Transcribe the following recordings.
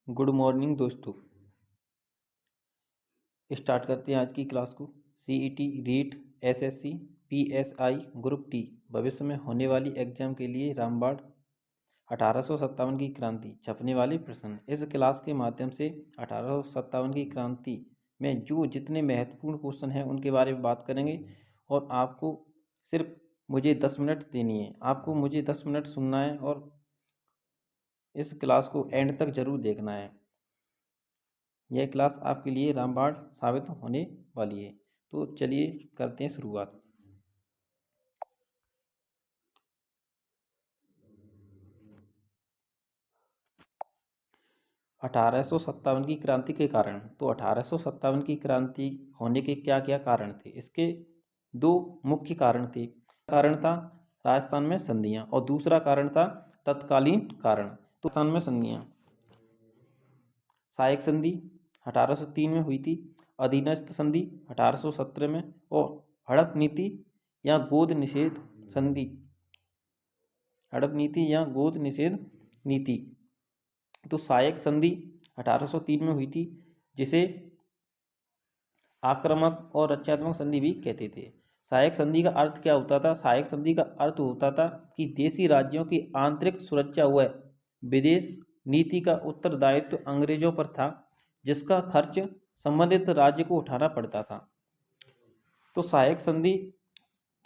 Good morning दोस्तों। Start करते हैं आज की क्लास को। CET, REET, SSC, PSI, group D भविष्य में होने वाली एग्जाम के लिए रामबाण 1857 की क्रांति छपने वाले प्रश्न। इस क्लास के माध्यम से 1857 की क्रांति में जो जितने महत्वपूर्ण क्वेश्चन हैं उनके बारे में बात करेंगे और आपको सिर्फ मुझे 10 मिनट देनी है। आपको मुझे 10 मिनट सुनना है और इस क्लास को एंड तक जरूर देखना है। यह क्लास आपके लिए रामबाण साबित होने वाली है। तो चलिए करते हैं शुरुआत। अठारह की क्रांति के कारण, तो 1857 की क्रांति होने के क्या क्या कारण थे? इसके दो मुख्य कारण थे। कारण था राजस्थान में संधियां और दूसरा कारण था तत्कालीन कारण। तो राजस्थान में संधियां, सहायक संधि 1803 में हुई थी, अधीनस्थ संधि 1817 में और हड़प नीति या गोद निषेध संधि, हड़प नीति या गोद निषेध नीति। तो सहायक संधि 1803 में हुई थी, जिसे आक्रामक और रक्षात्मक संधि भी कहते थे। सहायक संधि का अर्थ क्या होता था? सहायक संधि का अर्थ होता था कि देशी राज्यों की आंतरिक सुरक्षा व विदेश नीति का उत्तरदायित्व अंग्रेजों पर था, जिसका खर्च संबंधित राज्य को उठाना पड़ता था। तो सहायक संधि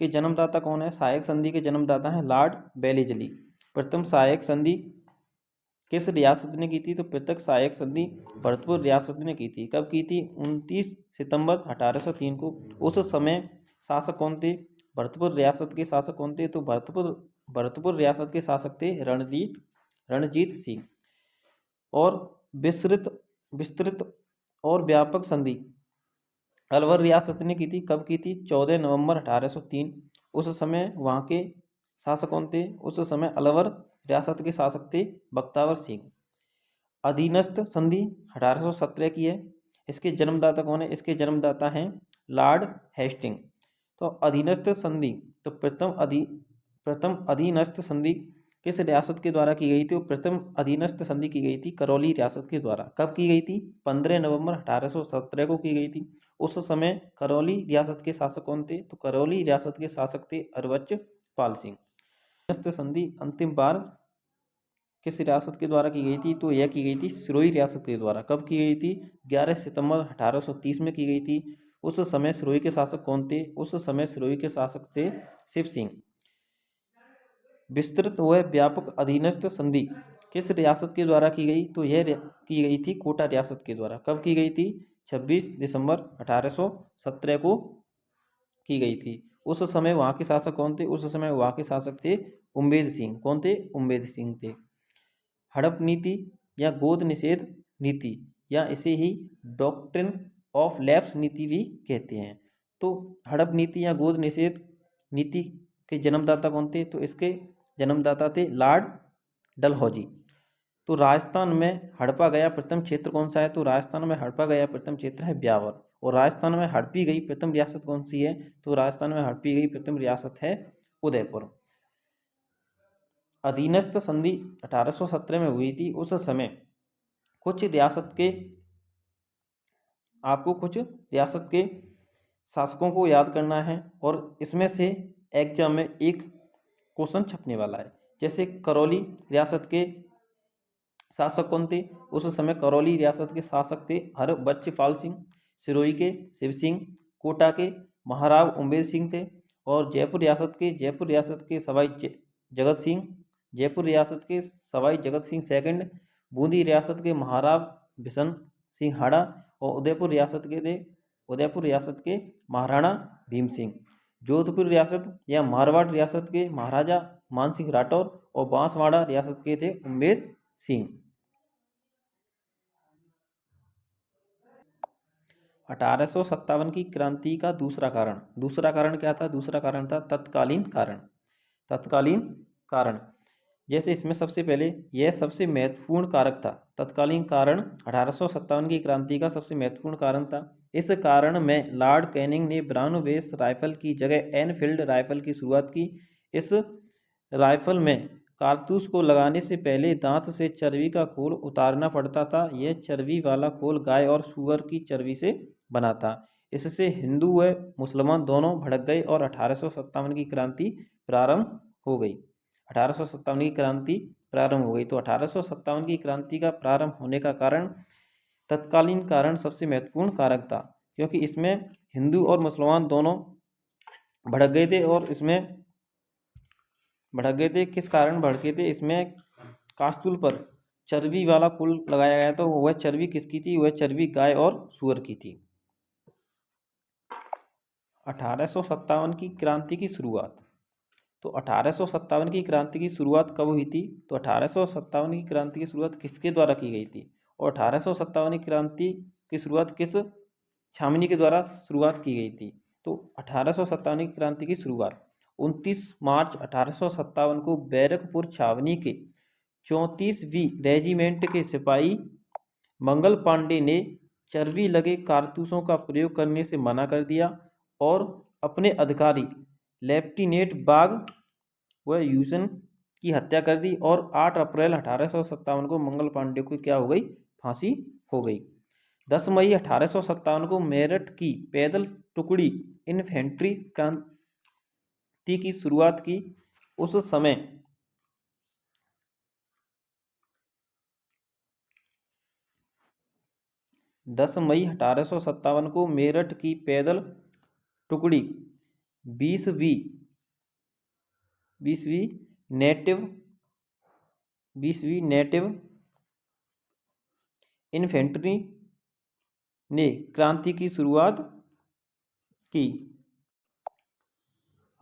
के जन्मदाता कौन है? सहायक संधि के जन्मदाता हैं लॉर्ड वेलेस्ली। प्रथम सहायक संधि किस रियासत ने की थी? तो प्रत्यक्ष सहायक संधि भरतपुर रियासत ने की थी। कब की थी? 29 सितंबर 1803 को। उस समय शासक कौन थे? भरतपुर रियासत के शासक कौन थे? तो भरतपुर रियासत के शासक थे रणजीत सिंह। और विस्तृत और व्यापक संधि अलवर रियासत ने की थी। कब की थी? 14 नवंबर 1803। उस समय वहाँ के शासक कौन थे? उस समय अलवर रियासत के शासक थे बख्तावर सिंह। अधीनस्थ संधि 1817 की है। इसके जन्मदाता कौन है? इसके जन्मदाता हैं लॉर्ड हेस्टिंग। तो अधीनस्थ संधि, तो प्रथम अधीनस्थ संधि किस रियासत के द्वारा की गई थी? प्रथम अधीनस्थ संधि की गई थी करौली रियासत के द्वारा। कब की गई थी? 15 नवंबर 1817 को की गई थी। उस समय करौली रियासत के शासक कौन थे? तो करौली रियासत के शासक थे अरवच पाल सिंह। अधीनस्थ संधि अंतिम बार किस रियासत के द्वारा की गई थी? तो यह की गई थी सिरोही रियासत के द्वारा। कब की गई थी? 11 सितंबर 1830 में की गई थी। उस समय सिरोही के शासक कौन थे? उस समय सिरोही के शासक थे शिव सिंह। विस्तृत व व्यापक अधीनस्थ संधि किस रियासत के द्वारा की गई? तो यह की गई थी कोटा रियासत के द्वारा। कब की गई थी? 26 दिसंबर 1817 को की गई थी। उस समय वहाँ के शासक कौन थे? उस समय वहाँ के शासक थे उम्मेद सिंह। कौन थे? उम्मेद सिंह थे। हड़प नीति या गोद निषेध नीति या इसे ही डॉक्ट्रिन ऑफ लैप्स नीति भी कहते हैं। तो हड़प नीति या गोद निषेध नीति के जन्मदाता कौन थे? तो इसके जन्मदाता थे लॉर्ड डलहौजी। तो राजस्थान में हड़पा गया प्रथम क्षेत्र कौन सा है? तो राजस्थान में हड़पा गया प्रथम क्षेत्र है ब्यावर। और राजस्थान में हड़पी गई प्रथम रियासत कौन सी है? तो राजस्थान में हड़पी गई प्रथम रियासत है उदयपुर। अधीनस्थ संधि 1817 में हुई थी। उस समय आपको कुछ रियासत के शासकों को याद करना है और इसमें से एग्जाम में एक क्वेश्चन छपने वाला है। जैसे करौली रियासत के शासक कौन थे? उस समय करौली रियासत के शासक थे हरबख्श सिंह। सिरोही के शिव सिंह, कोटा के महाराव उम्मेद सिंह थे और जयपुर रियासत के सवाई जगत सिंह, जयपुर रियासत के सवाई जगत सिंह सेकंड, बूंदी रियासत के महाराव बिशन सिंह हाड़ा और उदयपुर रियासत के महाराणा भीम सिंह। जोधपुर रियासत या मारवाड़ रियासत के महाराजा मान सिंह राठौर और बांसवाड़ा रियासत के थे उम्मेद सिंह। 1857 की क्रांति का दूसरा कारण क्या था? दूसरा कारण था तत्कालीन कारण। जैसे इसमें सबसे पहले यह सबसे महत्वपूर्ण कारक था। तत्कालीन कारण 1857 की क्रांति का सबसे महत्वपूर्ण कारण था। इस कारण में लॉर्ड कैनिंग ने ब्राउन बेस राइफल की जगह एनफील्ड राइफल की शुरुआत की। इस राइफल में कारतूस को लगाने से पहले दांत से चर्बी का खोल उतारना पड़ता था। यह चर्बी वाला खोल गाय और सूअर की चर्बी से बना था। इससे हिंदू व मुसलमान दोनों भड़क गए और 1857 की क्रांति प्रारंभ हो गई। 1857 की क्रांति प्रारंभ हो गई। तो 1857 की क्रांति का प्रारंभ होने का कारण, तत्कालीन कारण सबसे महत्वपूर्ण कारक था, क्योंकि इसमें हिंदू और मुसलमान दोनों भड़क गए थे। और इसमें भड़क गए थे, किस कारण भड़के थे? इसमें कास्तूल पर चर्बी वाला खोल लगाया गया था। वह चर्बी किसकी थी? वह चर्बी गाय और सूअर की थी। 1857 की क्रांति की शुरुआत। तो 1857 की क्रांति की शुरुआत कब हुई थी? तो 1857 की क्रांति की शुरुआत किसके द्वारा की गई थी? और 1857 की क्रांति की शुरुआत किस छावनी के द्वारा शुरुआत की गई थी? तो 1857 की क्रांति की शुरुआत 29 मार्च 1857 को बैरकपुर छावनी के 34वीं रेजिमेंट के सिपाही मंगल पांडे ने चर्बी लगे कारतूसों का प्रयोग करने से मना कर दिया और अपने अधिकारी लेफ्टिनेंट बाग व यूसन की हत्या कर दी। और 8 अप्रैल 1857 को मंगल पांडे को क्या हो गई? फांसी हो गई। 10 मई 1857 को मेरठ की पैदल टुकड़ी इन्फेंट्री क्रांति की शुरुआत की। उस समय 10 मई 1857 को मेरठ की पैदल टुकड़ी 20वीं नेटिव इन्फेंट्री ने क्रांति की शुरुआत की।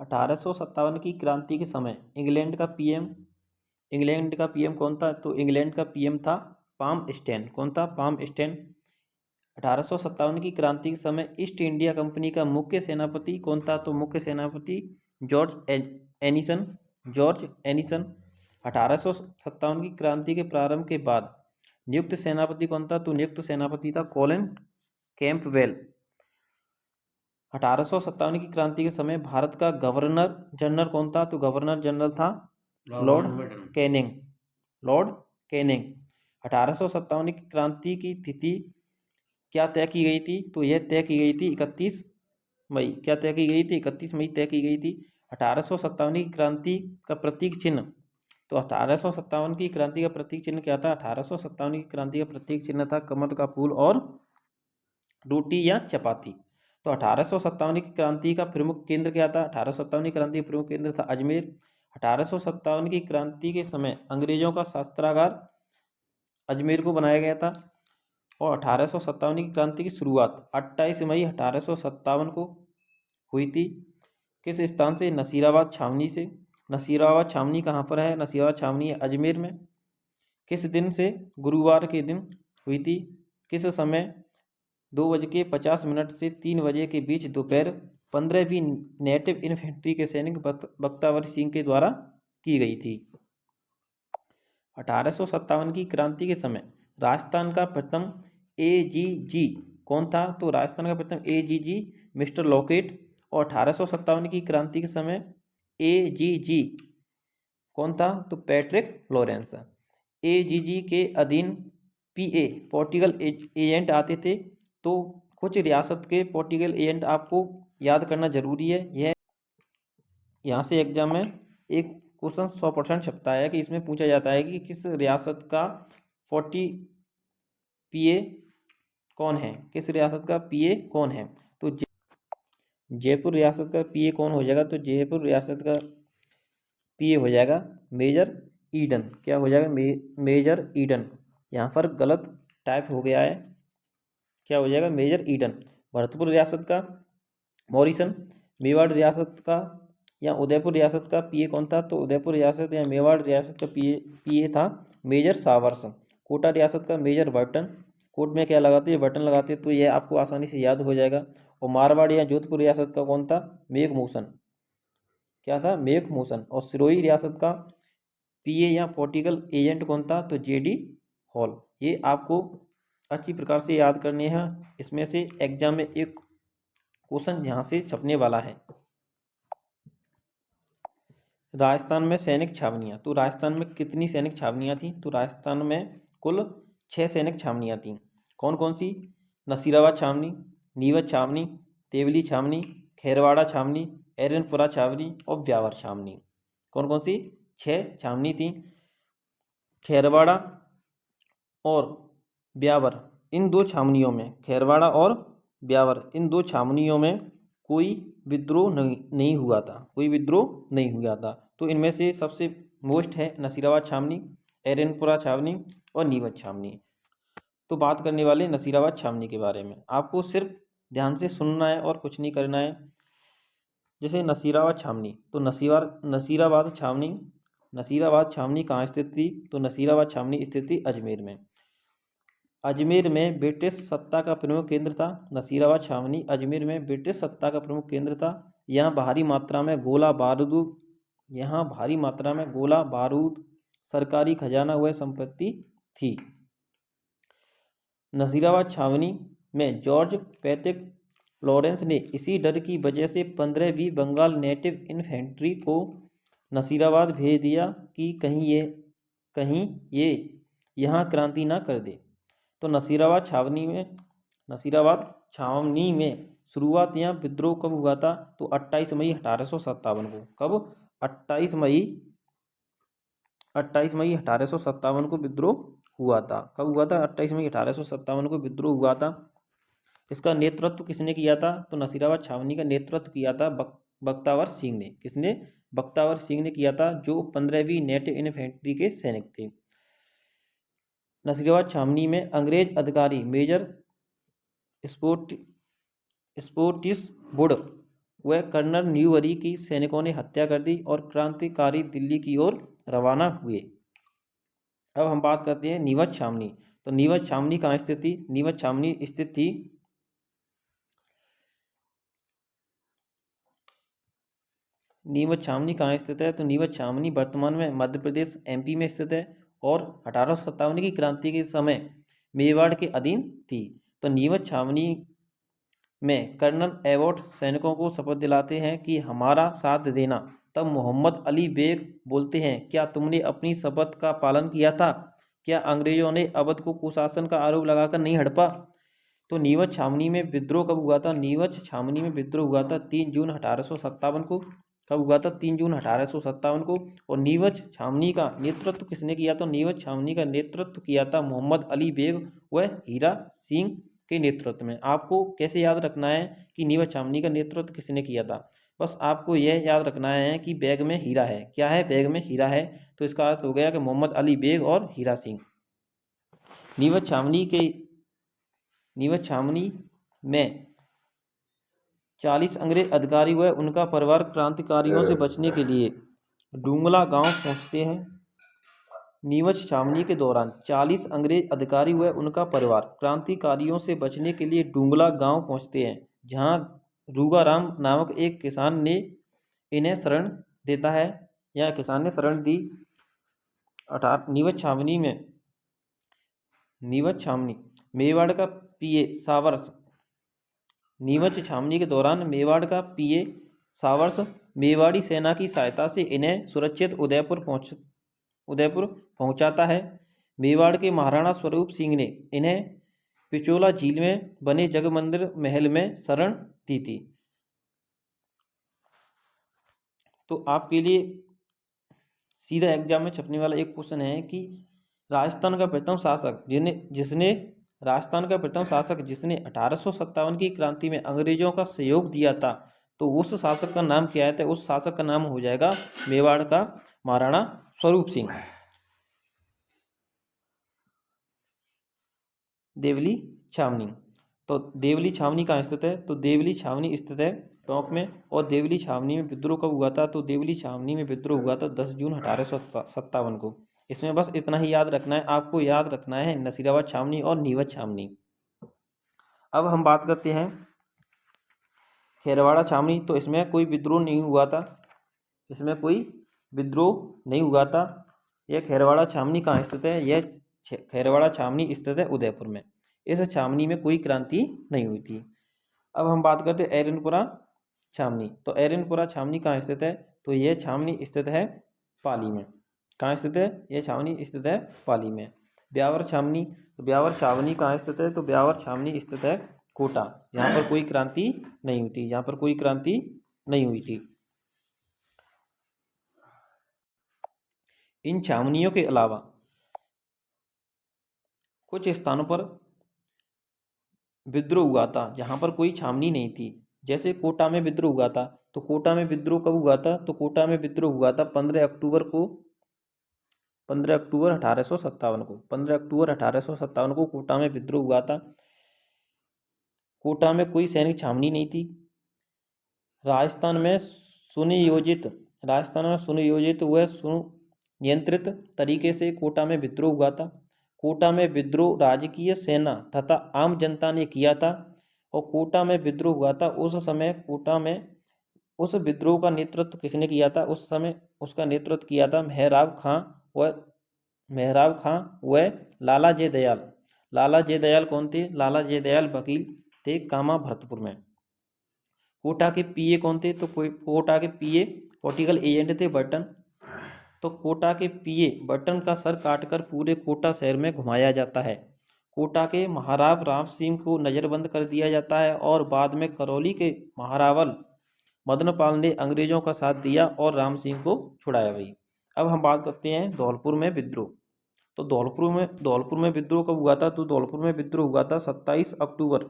1857 की क्रांति के समय इंग्लैंड का पीएम कौन था? तो इंग्लैंड का पीएम था पामस्टैन। कौन था? पामस्टैन। 1857 की क्रांति के समय ईस्ट इंडिया कंपनी का मुख्य सेनापति कौन था? तो मुख्य सेनापति जॉर्ज एनिसन। 1857 की क्रांति के प्रारंभ के बाद नियुक्त सेनापति कौन था? तो नियुक्त सेनापति था कॉलिन कैंपबेल। 1857 की क्रांति के समय भारत का गवर्नर जनरल कौन था? तो गवर्नर जनरल था लॉर्ड कैनिंग। 1857 की क्रांति की तिथि क्या तय की गई थी? तो यह तय की गई थी 31 मई। क्या तय की गई थी? 31 मई तय की गई थी। 1857 की क्रांति का प्रतीक चिन्ह। तो 1857 की क्रांति का प्रतीक चिन्ह क्या था? 1857 की क्रांति का प्रतीक चिन्ह था कमल का फूल और रोटी या चपाती। तो 1857 की क्रांति का प्रमुख केंद्र क्या था? 1857 की क्रांति का प्रमुख केंद्र था अजमेर। 1857 की क्रांति के समय अंग्रेजों का शस्त्रागार अजमेर को बनाया गया था। और 1857 की क्रांति की शुरुआत 28 मई 1857 को हुई थी। किस स्थान से? नसीराबाद छावनी से। नसीराबाद छावनी कहाँ पर है? नसीराबाद छावनी है अजमेर में। किस दिन से? गुरुवार के दिन हुई थी। किस समय? 2:50 से 3 बजे के बीच दोपहर 15वीं नेटिव इन्फेंट्री के सैनिक बख्तावर सिंह के द्वारा की गई थी। 1857 की क्रांति के समय राजस्थान का प्रथम एजीजी कौन था? तो राजस्थान का प्रथम एजीजी मिस्टर लॉकेट। और 1857 की क्रांति के समय एजीजी कौन था? तो पैट्रिक लॉरेंस। एजीजी के अधीन पीए पोर्टिकल एजेंट आते थे। तो कुछ रियासत के पोर्टिकल एजेंट आपको याद करना जरूरी है। यह यहाँ से एग्जाम में एक क्वेश्चन 100% छपता है कि इसमें पूछा जाता है कि किस रियासत का 40 पीए कौन है? किस रियासत का पीए कौन है? तो जयपुर रियासत का पीए कौन हो जाएगा? तो जयपुर रियासत का पीए हो जाएगा मेजर ईडन। क्या हो जाएगा? मेजर ईडन। यहाँ पर गलत टाइप हो गया है। क्या हो जाएगा? Major Eden. भरतपुर रियासत का मॉरिसन। मेवाड़ रियासत का या उदयपुर रियासत का पीए कौन था? तो उदयपुर रियासत या मेवाड़ रियासत का पीए था मेजर सावर्स। कोटा रियासत का मेजर बर्टन। कोट में क्या लगाते हैं? बटन लगाते हैं। तो यह आपको आसानी से याद हो जाएगा। और मारवाड़ या जोधपुर रियासत का कौन था? मेघमूसन। क्या था? मेघमूसन। और सिरोही रियासत का पीए या पोर्टिकल एजेंट कौन था? तो जेडी हॉल। ये आपको अच्छी प्रकार से याद करने हैं। इसमें से एग्जाम में एक क्वेश्चन यहाँ से छपने वाला है। राजस्थान में सैनिक छावनियाँ, तो राजस्थान में कितनी सैनिक छावनियाँ थीं? तो राजस्थान में कुल 6 सैनिक छावनियाँ थीं। कौन कौन सी? नसीराबाद छावनी, नीमच छावनी, देवली छावनी, खैरवाड़ा छावनी, एरनपुरा छावनी और ब्यावर छावनी। कौन कौन सी? 6 छावनी थी। खैरवाड़ा और ब्यावर, इन दो छावनियों में, खैरवाड़ा और ब्यावर, इन दो छावनियों में कोई विद्रोह नहीं हुआ था, कोई विद्रोह नहीं हुआ था। तो इनमें से सबसे मोस्ट है नसीराबाद छावनी, एरनपुरा छावनी और नीमच छावनी। तो बात करने वाले नसीराबाद छावनी के बारे में। आपको सिर्फ ध्यान से सुनना है और कुछ नहीं करना है। जैसे नसीराबाद छावनी, तो नसीराबाद छावनी कहाँ स्थित थी? तो नसीराबाद छावनी स्थित थी अजमेर में। अजमेर में ब्रिटिश सत्ता का प्रमुख केंद्र था। नसीराबाद छावनी अजमेर में ब्रिटिश सत्ता का प्रमुख केंद्र था। यहाँ भारी मात्रा में गोला बारूद, सरकारी खजाना व संपत्ति थी। नसीराबाद छावनी में जॉर्ज पैट्रिक लॉरेंस ने इसी डर की वजह से 15वीं बंगाल नेटिव इन्फेंट्री को नसीराबाद भेज दिया कि कहीं ये यहाँ क्रांति ना कर दे। तो नसीराबाद छावनी में शुरुआत यहाँ विद्रोह कब हुआ था? तो 28 मई 1857 को। कब? 28 मई 1857 को विद्रोह हुआ था। कब हुआ था? 28 मई 1857 को विद्रोह हुआ था। इसका नेतृत्व किसने किया था? तो नसीराबाद छावनी का नेतृत्व किया था बख्तावर सिंह ने। किसने? बख्तावर सिंह ने किया था, जो 15वीं नेटिव इन्फेंट्री के सैनिक थे। नसीराबाद छावनी में अंग्रेज अधिकारी मेजर स्पोर्टिसवुड व कर्नल न्यूबरी की सैनिकों ने हत्या कर दी और क्रांतिकारी दिल्ली की ओर रवाना हुए। अब हम बात करते हैं नीमच छावनी। तो नीमच छावनी कहाँ स्थित थी? नीमच छावनी स्थित थी नीमच छावनी कहाँ स्थित है? तो नीमच छावनी वर्तमान में मध्य प्रदेश एमपी में स्थित है और 1857 की क्रांति के समय मेवाड़ के अधीन थी। तो नीमच छावनी में कर्नल एबॉट सैनिकों को शपथ दिलाते हैं कि हमारा साथ देना। तब मोहम्मद अली बेग बोलते हैं, क्या तुमने अपनी शपथ का पालन किया था? क्या अंग्रेजों ने अवध को कुशासन का आरोप लगाकर नहीं हड़पा? तो नीमच छावनी में विद्रोह कब हुआ था? नीमच छावनी में विद्रोह हुआ था 3 जून 1857 को। कब हुआ था? 3 जून 1857 को। और नीमच छावनी का नेतृत्व किसने किया? तो नीमच छावनी का नेतृत्व किया था मोहम्मद अली बेग व हीरा सिंह के नेतृत्व में। आपको कैसे याद रखना है कि नीमच छावनी का नेतृत्व किसने किया था? बस आपको यह याद रखना है कि बैग में हीरा है। क्या है? बैग में हीरा है। तो इसका अर्थ हो गया कि मोहम्मद अली बेग और हीरा सिंह। नीमच छावनी में 40 अंग्रेज अधिकारी व उनका परिवार क्रांतिकारियों से बचने के लिए डूंगला गांव पहुंचते हैं। नीमच छावनी के दौरान 40 अंग्रेज अधिकारी व उनका परिवार क्रांतिकारियों से बचने के लिए डूंगला गांव पहुंचते हैं, जहां रूगाराम नामक एक किसान ने इन्हें शरण देता है, या किसान ने शरण दी। नीमच छावनी मेवाड़ का पीए सावर्स नीमच छावनी के दौरान मेवाड़ का पीए सावर्स मेवाड़ी सेना की सहायता से इन्हें सुरक्षित उदयपुर पहुंचाता है। मेवाड़ के महाराणा स्वरूप सिंह ने इन्हें पिचोला झील में बने जगमंदिर महल में शरण दी थी। तो आपके लिए सीधा एग्जाम में छपने वाला एक क्वेश्चन है कि राजस्थान का प्रथम शासक जिसने 1857 की क्रांति में अंग्रेजों का सहयोग दिया था, तो उस शासक का नाम क्या है? तो उस शासक का नाम हो जाएगा मेवाड़ का महाराणा स्वरूप सिंह। देवली छावनी, तो देवली छावनी कहाँ स्थित है? तो देवली छावनी स्थित है टोंक में। और देवली छावनी में विद्रोह कब हुआ था? तो देवली छावनी में विद्रोह हुआ था 10 जून 1857 को। इसमें बस इतना ही याद रखना है। आपको याद रखना है नसीराबाद छावनी और नीमच छावनी। अब हम बात करते हैं खैरवाड़ा छावनी। तो इसमें कोई विद्रोह नहीं हुआ था। यह खैरवाड़ा छावनी कहाँ स्थित है? यह खैरवाड़ा छावनी स्थित है उदयपुर में। इस छावनी में कोई क्रांति नहीं हुई थी। अब हम बात करते हैं एरनपुरा छावनी। तो एरनपुरा छावनी कहाँ स्थित है? तो यह छावनी स्थित है पाली में। कहाँ स्थित है? यह छावनी स्थित है पाली में। ब्यावर छावनी, तो ब्यावर छावनी कहाँ स्थित है? तो ब्यावर छावनी स्थित है कोटा। यहाँ पर कोई क्रांति नहीं हुई थी, यहाँ पर कोई क्रांति नहीं हुई थी। इन छावनियों के अलावा कुछ स्थानों पर विद्रोह हुआ था जहाँ पर कोई छावनी नहीं थी। जैसे कोटा में विद्रोह हुआ था, तो कोटा में विद्रोह कब हुआ था? तो कोटा में विद्रोह हुआ था 15 अक्टूबर को, 15 अक्टूबर 1857 को, 15 अक्टूबर 1857 को कोटा में विद्रोह हुआ था। कोटा में कोई सैनिक छावनी नहीं थी। राजस्थान में सुनियोजित व सुनियंत्रित तरीके से कोटा में विद्रोह हुआ था। कोटा में विद्रोह राजकीय सेना तथा आम जनता ने किया था। और कोटा में विद्रोह हुआ था उस समय, कोटा में उस विद्रोह का नेतृत्व किसने किया था? उस समय उसका नेतृत्व किया था मेहराब खां व लाला जय दयाल। लाला जय दयाल कौन थे? लाला जय दयाल वकील थे कामा भरतपुर में। कोटा के पीए कौन थे? तो कोटा के पीए पॉलिटिकल एजेंट थे बर्टन। तो कोटा के पीए बर्टन का सर काटकर पूरे कोटा शहर में घुमाया जाता है। कोटा के महाराव राम सिंह को नज़रबंद कर दिया जाता है और बाद में करौली के महारावल मदनपाल ने अंग्रेजों का साथ दिया और राम सिंह को छुड़ाया भाई। अब हम बात करते हैं धौलपुर में विद्रोह। तो धौलपुर में विद्रोह कब हुआ था? तो धौलपुर में विद्रोह हुआ था 27 अक्टूबर।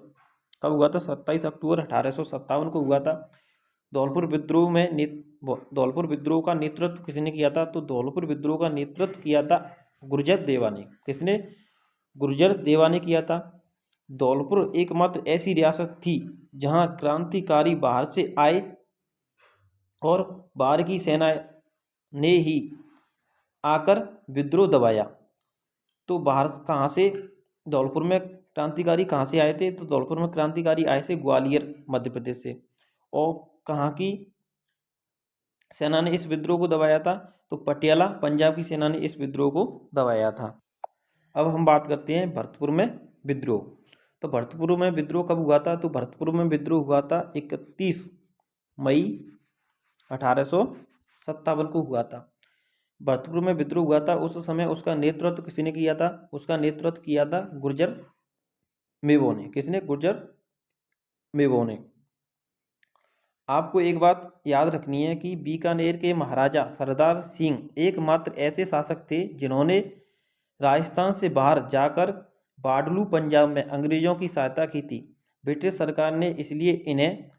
कब हुआ था? 27 अक्टूबर 1857 को हुआ था। धौलपुर विद्रोह का नेतृत्व किसने किया था? तो धौलपुर विद्रोह का नेतृत्व किया था गुर्जर देवा ने। किसने? गुर्जर देवा ने किया था। धौलपुर एकमात्र ऐसी रियासत थी जहां क्रांतिकारी बाहर से आए और बाहर की सेना ने ही आकर विद्रोह दबाया। तो बाहर कहाँ से धौलपुर में क्रांतिकारी कहाँ से आए थे? तो धौलपुर में क्रांतिकारी आए थे ग्वालियर मध्य प्रदेश से। और कहाँ की सेना ने इस विद्रोह को दबाया था? तो पटियाला पंजाब की सेना ने इस विद्रोह को दबाया था। अब हम बात करते हैं भरतपुर में विद्रोह। तो भरतपुर में विद्रोह कब हुआ था? तो भरतपुर में विद्रोह हुआ था 31 मई 1857 को हुआ था। भरतपुर में विद्रोह हुआ था, उस समय उसका नेतृत्व किसने किया था? उसका नेतृत्व किया था गुर्जर मेवो ने। किसने? गुर्जर मेवो ने। आपको एक बात याद रखनी है कि बीकानेर के महाराजा सरदार सिंह एकमात्र ऐसे शासक थे जिन्होंने राजस्थान से बाहर जाकर बाडलू पंजाब में अंग्रेजों की सहायता की थी। ब्रिटिश सरकार ने इसलिए इन्हें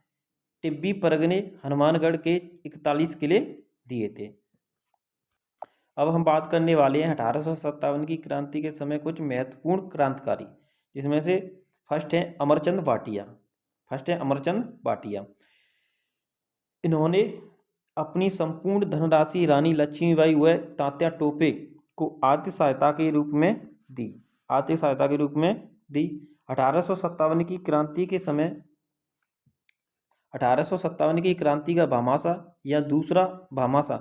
टिब्बी परगने हनुमानगढ़ के 41 किले दिए थे। अब हम बात करने वाले हैं 1857 की क्रांति के समय कुछ महत्वपूर्ण क्रांतिकारी, जिसमें से फर्स्ट है अमरचंद भाटिया। इन्होंने अपनी संपूर्ण धनराशि रानी लक्ष्मीबाई व तात्या टोपे को आर्थिक सहायता के रूप में दी। 1857 की क्रांति के समय 1857 की क्रांति का भामाशाह या दूसरा भामाशाह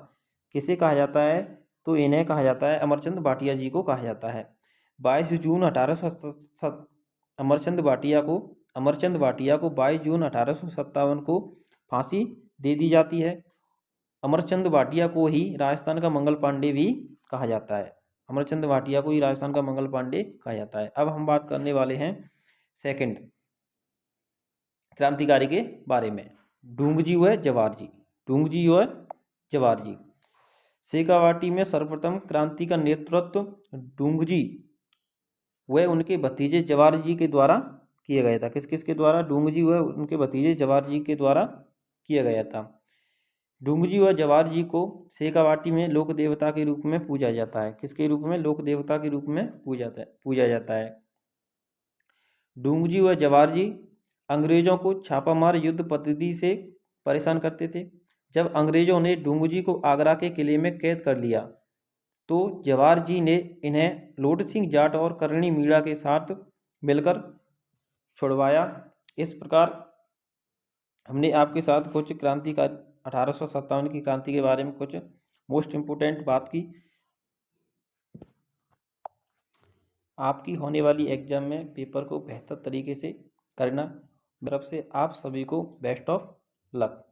किसे कहा जाता है? तो इन्हें कहा जाता है अमरचंद भाटिया जी को कहा जाता है। 22 जून 1857 अमरचंद भाटिया को 22 जून 1857 को फांसी दे दी जाती है। अमरचंद भाटिया को ही राजस्थान का मंगल पांडे भी कहा जाता है। अमरचंद भाटिया को ही राजस्थान का मंगल पांडे कहा जाता है। अब हम बात करने वाले हैं सेकंड क्रांतिकारी के बारे में, ढूंगजी व जवार जी। शेखावाटी में सर्वप्रथम क्रांति का नेतृत्व ढूंगजी व उनके भतीजे जवार जी के द्वारा किया गया था। किस के द्वारा? ढूंगजी व उनके भतीजे जवार जी के द्वारा किया गया था। ढूंगजी व जवार जी को शेखावाटी में लोक देवता के रूप में पूजा जाता है। किसके रूप में? लोक देवता के रूप में पूजा जाता है। ढूंगजी व जवार जी अंग्रेजों को छापामार युद्ध पद्धति से परेशान करते थे। जब अंग्रेजों ने ढूंगजी को आगरा के किले में कैद कर लिया तो जवार जी ने इन्हें लोट सिंह जाट और करणी मीणा के साथ मिलकर छुड़वाया। इस प्रकार हमने आपके साथ कुछ क्रांतिकारी 1857 की क्रांति के बारे में कुछ मोस्ट इम्पोर्टेंट बात की। आपकी होने वाली एग्जाम में पेपर को बेहतर तरीके से करना। तरफ से आप सभी को बेस्ट ऑफ लक।